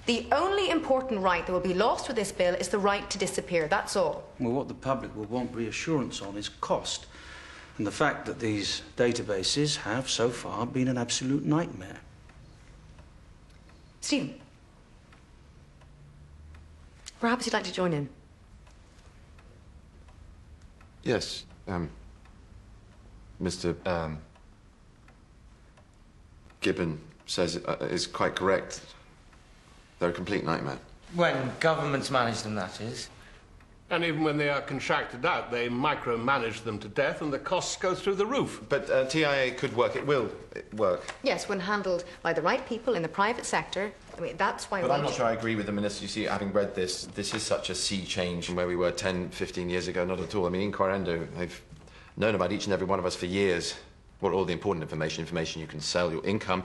The only important right that will be lost with this bill is the right to disappear, that's all. Well, what the public will want reassurance on is cost. And the fact that these databases have, so far, been an absolute nightmare. Stephen, perhaps you'd like to join in. Yes, Mr. Gibbon says is quite correct. They're a complete nightmare. When governments manage them, that is. And even when they are contracted out, they micromanage them to death and the costs go through the roof. But TIA could work. It will work. Yes, when handled by the right people in the private sector. I mean, that's why... But I'm not sure I agree with the Minister. You see, having read this is such a sea change from where we were 10, 15 years ago. Not at all. I mean, in Quarendo, they've known about each and every one of us for years. Well, all the important information you can sell, your income,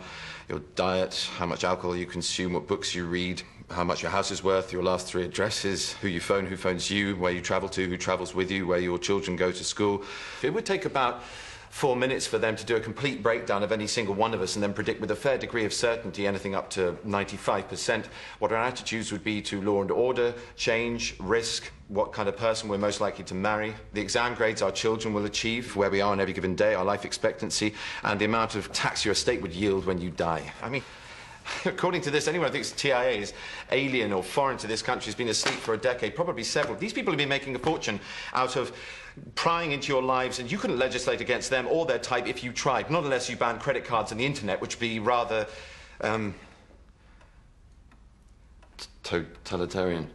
your diet, how much alcohol you consume, what books you read, how much your house is worth, your last 3 addresses, who you phone, who phones you, where you travel to, who travels with you, where your children go to school. It would take about 4 minutes for them to do a complete breakdown of any single one of us and then predict with a fair degree of certainty, anything up to 95%, what our attitudes would be to law and order, change, risk, what kind of person we're most likely to marry, the exam grades our children will achieve, where we are on every given day, our life expectancy, and the amount of tax your estate would yield when you die. I mean, according to this, anyone who thinks TIA is alien or foreign to this country has been asleep for a decade, probably several. These people have been making a fortune out of prying into your lives, and you couldn't legislate against them or their type if you tried, not unless you banned credit cards and the internet, which would be rather, totalitarian.